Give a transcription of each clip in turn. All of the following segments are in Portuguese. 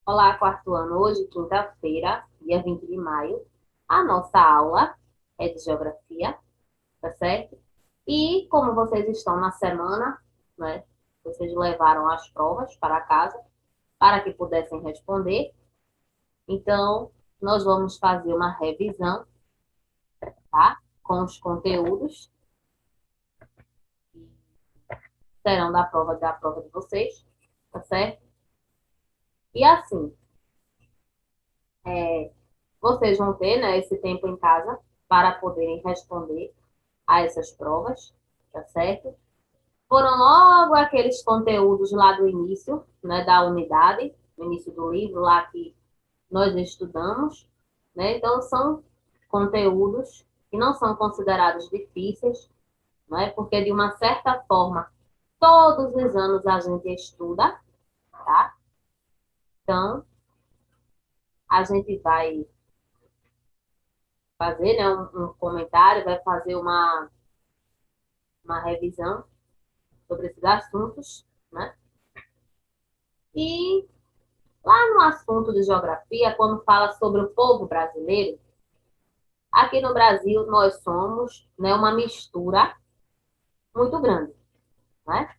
Olá, quarto ano. Hoje, quinta-feira, dia 20 de maio, a nossa aula é de geografia, tá certo? E como vocês estão na semana, né? Vocês levaram as provas para casa para que pudessem responder. Então, nós vamos fazer uma revisão, tá? Com os conteúdos que serão da prova de vocês, tá certo? E assim, vocês vão ter, né, esse tempo em casa para poderem responder a essas provas, tá certo? Foram logo aqueles conteúdos lá do início, né, da unidade, no início do livro lá que nós estudamos, né? Então são conteúdos que não são considerados difíceis, né? Porque de uma certa forma todos os anos a gente estuda, tá? Então a gente vai fazer, né, um comentário, vai fazer uma revisão sobre esses assuntos, né? E lá no assunto de geografia, quando fala sobre o povo brasileiro, aqui no Brasil nós somos, né, uma mistura muito grande, né?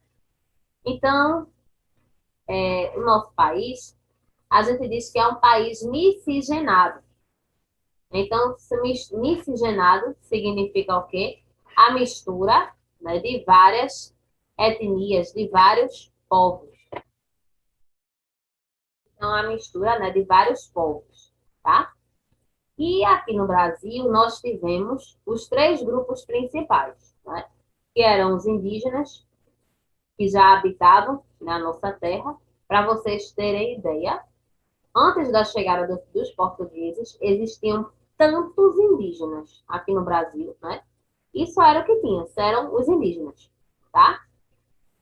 Então, o nosso país, a gente diz que é um país miscigenado. Então, miscigenado significa o quê? A mistura, né, de várias etnias, de vários povos. Então, a mistura, né, de vários povos, tá? E aqui no Brasil, nós tivemos os três grupos principais, né? Que eram os indígenas, que já habitavam na nossa terra. Para vocês terem ideia, antes da chegada dos portugueses, existiam tantos indígenas aqui no Brasil, né? Isso era o que tinha, eram os indígenas, tá?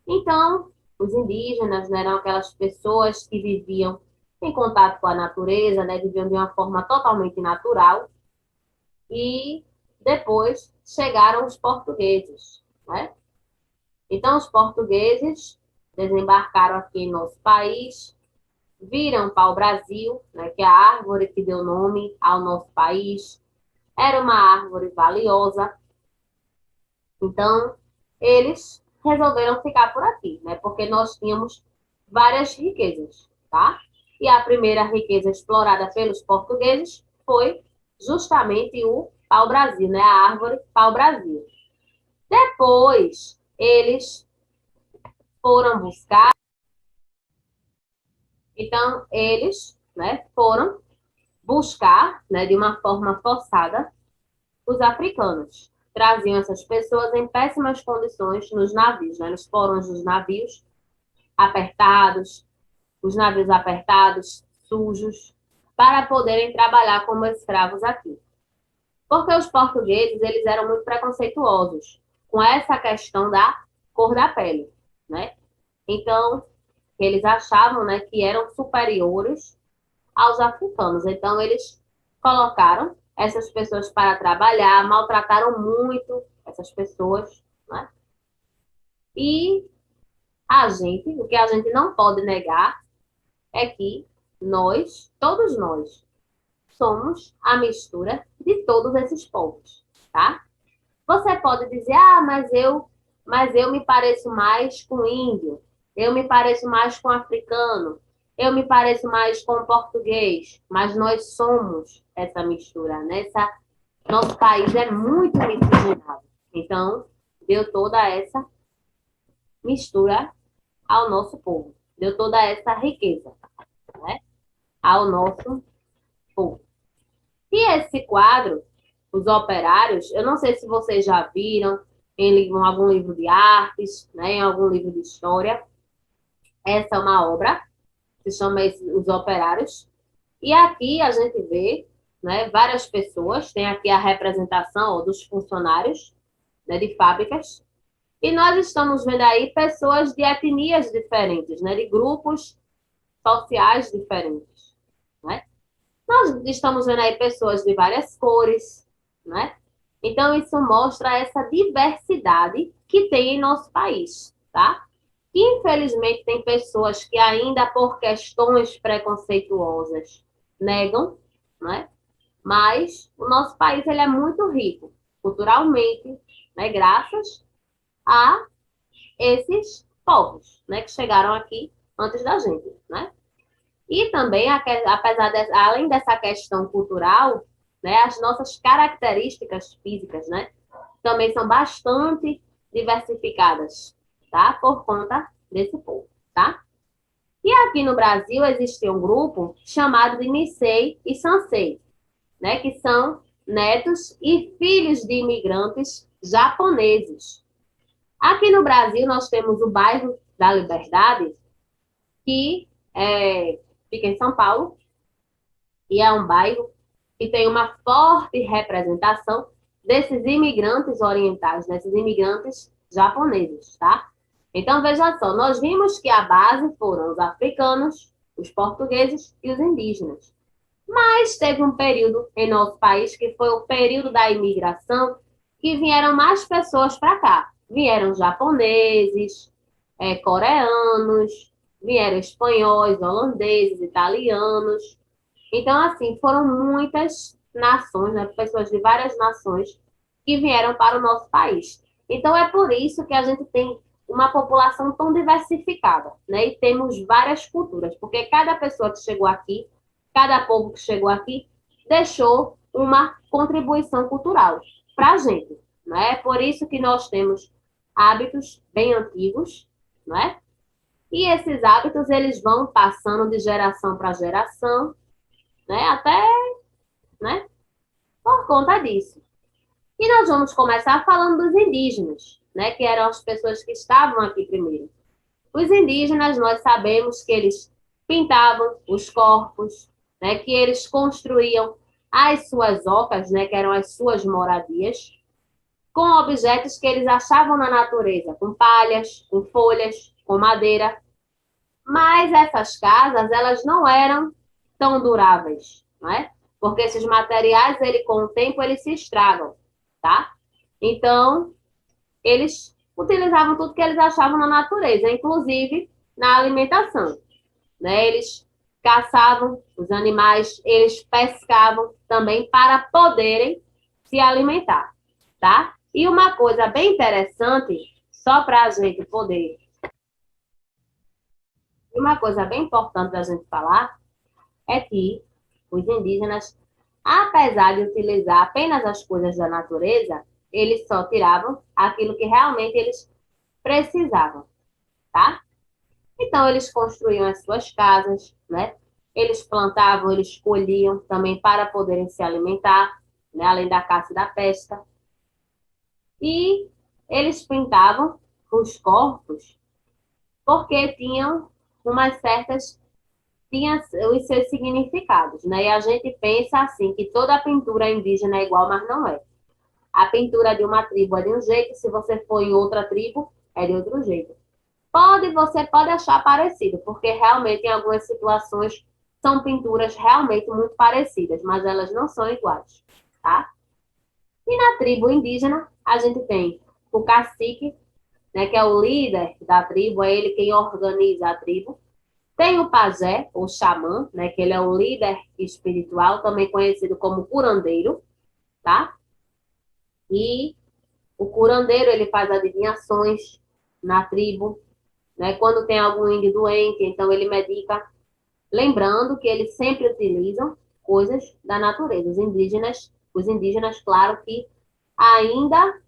Então, os indígenas, né, eram aquelas pessoas que viviam em contato com a natureza, né, viviam de uma forma totalmente natural, e depois chegaram os portugueses, né? Então, os portugueses desembarcaram aqui em nosso país, viram para o Brasil, né, que é a árvore que deu nome ao nosso país era uma árvore valiosa. Então, eles resolveram ficar por aqui, né, porque nós tínhamos várias riquezas, tá? E a primeira riqueza explorada pelos portugueses foi justamente o pau-brasil, né, a árvore pau-brasil. Depois, eles foram buscar, então, eles, né, foram buscar, né, de uma forma forçada, os africanos. Traziam essas pessoas em péssimas condições nos navios, né, nos porões dos navios, apertados, os navios apertados, sujos, para poderem trabalhar como escravos aqui. Porque os portugueses, eles eram muito preconceituosos com essa questão da cor da pele, né? Então, eles achavam, né, que eram superiores aos africanos. Então, eles colocaram essas pessoas para trabalhar, maltrataram muito essas pessoas, né? E o que a gente não pode negar é que todos nós, somos a mistura de todos esses povos, tá? Você pode dizer, mas eu me pareço mais com índio, eu me pareço mais com africano, eu me pareço mais com português, mas nós somos essa mistura, né? Nosso país é muito miscigenado. Então, deu toda essa mistura ao nosso povo, deu toda essa riqueza, né? Ao nosso povo. E esse quadro, Os Operários, eu não sei se vocês já viram em algum livro de artes, né, em algum livro de história. Essa é uma obra, se chama Os Operários. E aqui a gente vê, né, várias pessoas, tem aqui a representação ó, dos funcionários, né, de fábricas. E nós estamos vendo aí pessoas de etnias diferentes, né, de grupos sociais diferentes, né? Nós estamos vendo aí pessoas de várias cores, né? Então, isso mostra essa diversidade que tem em nosso país, tá? Infelizmente, tem pessoas que ainda por questões preconceituosas negam, né? Mas o nosso país ele é muito rico culturalmente, né? Graças a esses povos, né? Que chegaram aqui antes da gente, né? E também, apesar de, além dessa questão cultural, né? As nossas características físicas, né? Também são bastante diversificadas, tá? Por conta desse povo, tá? E aqui no Brasil existe um grupo chamado de Nisei e Sansei, né, que são netos e filhos de imigrantes japoneses. Aqui no Brasil nós temos o bairro da Liberdade, que fica em São Paulo, e é um bairro que tem uma forte representação desses imigrantes orientais, desses imigrantes japoneses, tá? Então, veja só, nós vimos que a base foram os africanos, os portugueses e os indígenas. Mas teve um período em nosso país que foi o período da imigração, que vieram mais pessoas para cá. Vieram japoneses, coreanos, vieram espanhóis, holandeses, italianos. Então, assim, foram muitas nações, né, pessoas de várias nações que vieram para o nosso país. Então, é por isso que a gente tem uma população tão diversificada, né? E temos várias culturas, porque cada pessoa que chegou aqui, cada povo que chegou aqui, deixou uma contribuição cultural para a gente, né? É por isso que nós temos hábitos bem antigos, né? E esses hábitos, eles vão passando de geração para geração, né? Até, né? Por conta disso. E nós vamos começar falando dos indígenas, né? Que eram as pessoas que estavam aqui primeiro. Os indígenas, nós sabemos que eles pintavam os corpos, né? Que eles construíam as suas ocas, né? Que eram as suas moradias, com objetos que eles achavam na natureza, com palhas, com folhas, com madeira. Mas essas casas, elas não eram tão duráveis, não é? Porque esses materiais, ele, com o tempo, eles se estragam, tá? Então, eles utilizavam tudo que eles achavam na natureza, inclusive na alimentação, né? Eles caçavam os animais, eles pescavam também para poderem se alimentar, tá? E uma coisa bem interessante, só para a gente poder, uma coisa bem importante da gente falar, é que os indígenas, apesar de utilizar apenas as coisas da natureza, eles só tiravam aquilo que realmente eles precisavam, tá? Então, eles construíam as suas casas, né? Eles plantavam, eles colhiam também para poderem se alimentar, né? Além da caça e da pesca. E eles pintavam os corpos porque tinham umas certas tinha os seus significados, né? E a gente pensa assim, que toda pintura indígena é igual, mas não é. A pintura de uma tribo é de um jeito, se você for em outra tribo, é de outro jeito. Você pode achar parecido, porque realmente em algumas situações são pinturas realmente muito parecidas, mas elas não são iguais, tá? E na tribo indígena, a gente tem o cacique, né, que é o líder da tribo, é ele quem organiza a tribo. Tem o pajé, ou xamã, né, que ele é o líder espiritual, também conhecido como curandeiro, tá? E o curandeiro, ele faz adivinhações na tribo, né? Quando tem algum índio doente, então ele medica. Lembrando que eles sempre utilizam coisas da natureza. Os indígenas, claro que ainda,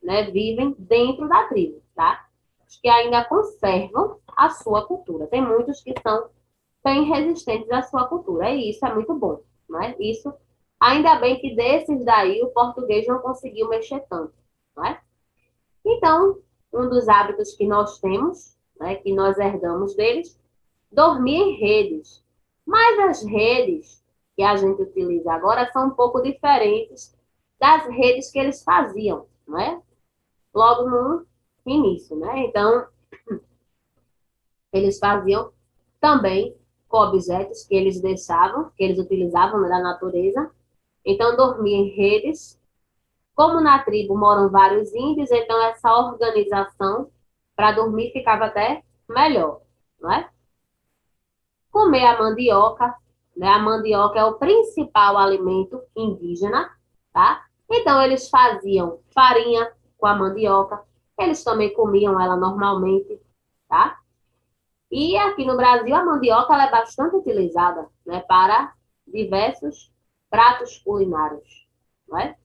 né, vivem dentro da tribo, tá? Os que ainda conservam a sua cultura. Tem muitos que são bem resistentes à sua cultura. E isso é muito bom, né? Isso, ainda bem que desses daí o português não conseguiu mexer tanto, né? Então, um dos hábitos que nós temos, né, que nós herdamos deles, dormir em redes. Mas as redes que a gente utiliza agora são um pouco diferentes das redes que eles faziam, né? Logo no início, né? Então, eles faziam também com objetos que eles deixavam, que eles utilizavam da natureza. Então, dormia em redes. Como na tribo moram vários índios, então essa organização para dormir ficava até melhor, não é? Comer a mandioca, né? A mandioca é o principal alimento indígena, tá? Então, eles faziam farinha com a mandioca, eles também comiam ela normalmente, tá? E aqui no Brasil, a mandioca ela é bastante utilizada, né, para diversos pratos culinários, não é?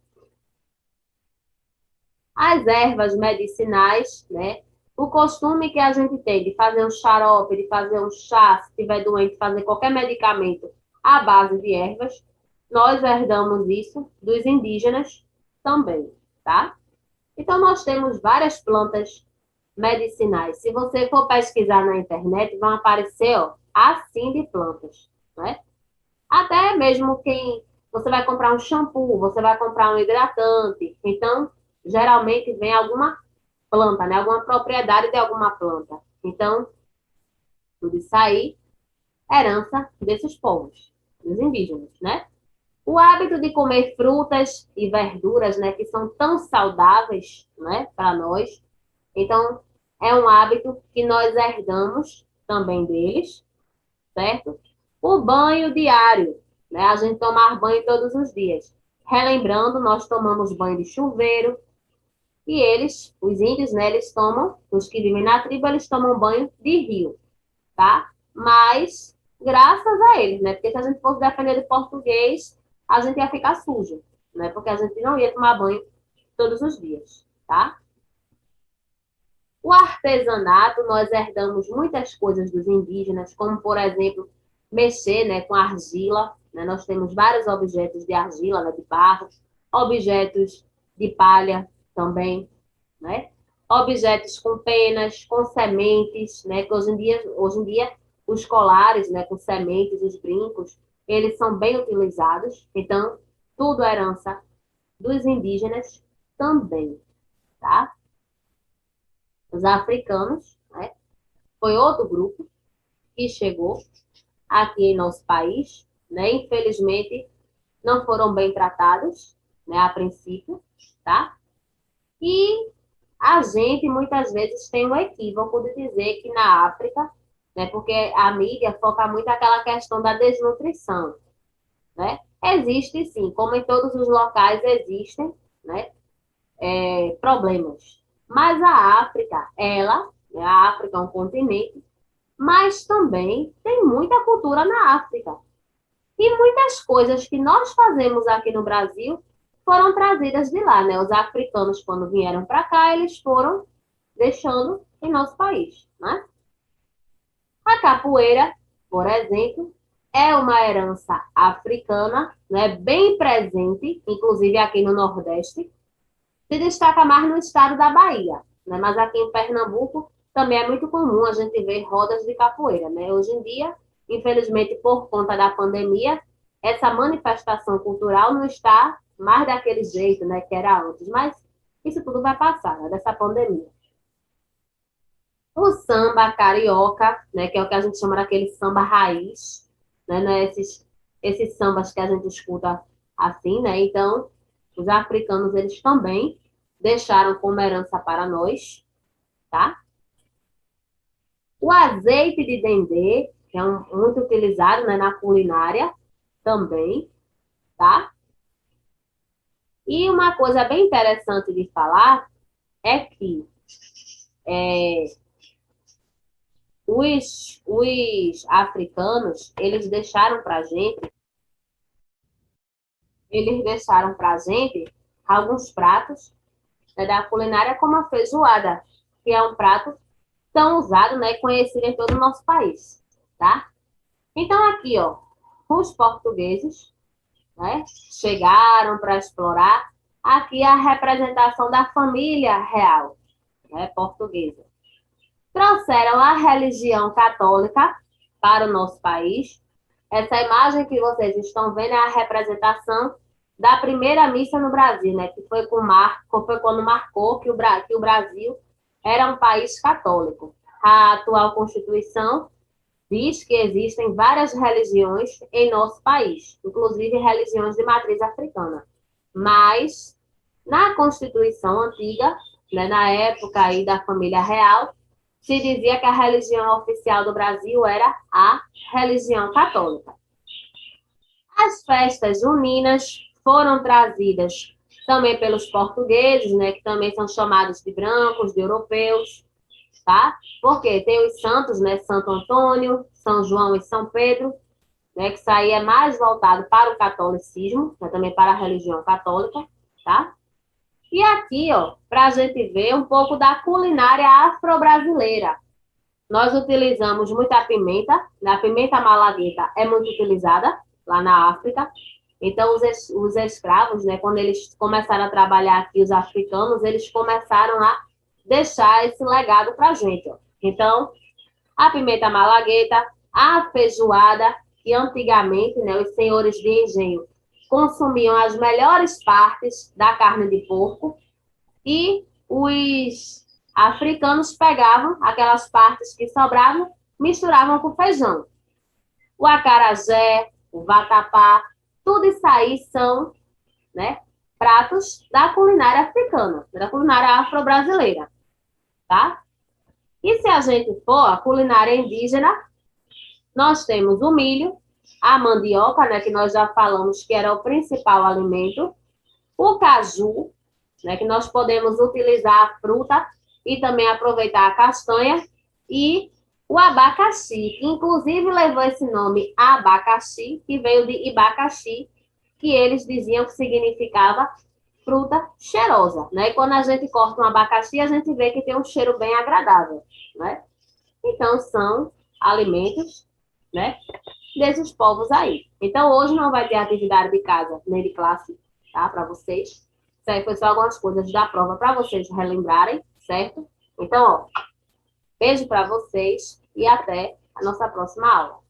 As ervas medicinais, né? O costume que a gente tem de fazer um xarope, de fazer um chá, se estiver doente, fazer qualquer medicamento à base de ervas, nós herdamos isso dos indígenas também, tá? Então, nós temos várias plantas medicinais. Se você for pesquisar na internet, vão aparecer, ó, assim de plantas, né? Até mesmo quem você vai comprar um shampoo, você vai comprar um hidratante. Então, geralmente vem alguma planta, né? Alguma propriedade de alguma planta. Então, tudo isso aí é herança desses povos, dos indígenas, né? O hábito de comer frutas e verduras, né, que são tão saudáveis, né, para nós. Então, é um hábito que nós herdamos também deles, certo? O banho diário, né? A gente tomar banho todos os dias. Relembrando, nós tomamos banho de chuveiro e eles, os índios, né, eles tomam, os que vivem na tribo, eles tomam banho de rio, tá? Mas graças a eles, né? Porque se a gente fosse defender do português, a gente ia ficar sujo, né? Porque a gente não ia tomar banho todos os dias, tá? O artesanato, nós herdamos muitas coisas dos indígenas, como, por exemplo, mexer, né, com argila. Né? Nós temos vários objetos de argila, né, de barro, objetos de palha também, né? Objetos com penas, com sementes, né? Que hoje em dia os colares, né, com sementes, os brincos, eles são bem utilizados. Então, tudo é herança dos indígenas também, tá? Os africanos, né? Foi outro grupo que chegou aqui em nosso país, né? Infelizmente, não foram bem tratados, né? A princípio, tá? E a gente muitas vezes tem um equívoco de dizer que na África, né? Porque a mídia foca muito naquela questão da desnutrição, né? Existe sim, como em todos os locais existem, né? Problemas. Mas a África, né, a África é um continente, mas também tem muita cultura na África. E muitas coisas que nós fazemos aqui no Brasil foram trazidas de lá, né? Os africanos, quando vieram para cá, eles foram deixando em nosso país, né? A capoeira, por exemplo, é uma herança africana, né? Bem presente, inclusive aqui no Nordeste. Se destaca mais no estado da Bahia, né? Mas aqui em Pernambuco também é muito comum a gente ver rodas de capoeira, né? Hoje em dia, infelizmente, por conta da pandemia, essa manifestação cultural não está mais daquele jeito, né, que era antes, mas isso tudo vai passar, né, dessa pandemia. O samba carioca, né, que é o que a gente chama daquele samba raiz, né, não é esses sambas que a gente escuta assim, né? Então, os africanos, eles também deixaram como herança para nós, tá? O azeite de dendê, que é muito utilizado, né, na culinária também, tá? E uma coisa bem interessante de falar é que é, os africanos, eles deixaram pra gente alguns pratos, né, da culinária, como a feijoada, que é um prato tão usado, né, e conhecido em todo o nosso país, tá? Então aqui, ó, os portugueses, né, chegaram para explorar aqui a representação da família real, né, portuguesa. Trouxeram a religião católica para o nosso país. Essa imagem que vocês estão vendo é a representação da primeira missa no Brasil, né? Que foi quando marcou que o Brasil era um país católico. A atual Constituição diz que existem várias religiões em nosso país, inclusive religiões de matriz africana. Mas na Constituição antiga, né, na época aí da família real, se dizia que a religião oficial do Brasil era a religião católica. As festas juninas foram trazidas também pelos portugueses, né, que também são chamados de brancos, de europeus, tá? Porque tem os santos, né, Santo Antônio, São João e São Pedro, né, que isso aí é mais voltado para o catolicismo, né, também para a religião católica, tá? E aqui, ó, para a gente ver um pouco da culinária afro-brasileira. Nós utilizamos muita pimenta, né? A pimenta malagueta é muito utilizada lá na África. Então, os escravos, né, quando eles começaram a trabalhar aqui, os africanos, eles começaram a deixar esse legado para a gente. Ó. Então, a pimenta malagueta, a feijoada, que antigamente, né, os senhores de engenho consumiam as melhores partes da carne de porco e os africanos pegavam aquelas partes que sobravam, misturavam com feijão. O acarajé, o vatapá, tudo isso aí são, né, pratos da culinária africana, da culinária afro-brasileira, tá? E se a gente for a culinária indígena, nós temos o milho, a mandioca, né, que nós já falamos que era o principal alimento, o caju, né, que nós podemos utilizar a fruta e também aproveitar a castanha, e o abacaxi, que inclusive levou esse nome abacaxi, que veio de ibacaxi, que eles diziam que significava fruta cheirosa, né? E quando a gente corta um abacaxi, a gente vê que tem um cheiro bem agradável, né? Então, são alimentos, né, desses povos aí. Então, hoje não vai ter atividade de casa nem de classe, tá? Para vocês. Isso aí foi só algumas coisas da prova para vocês relembrarem, certo? Então, ó, beijo para vocês e até a nossa próxima aula.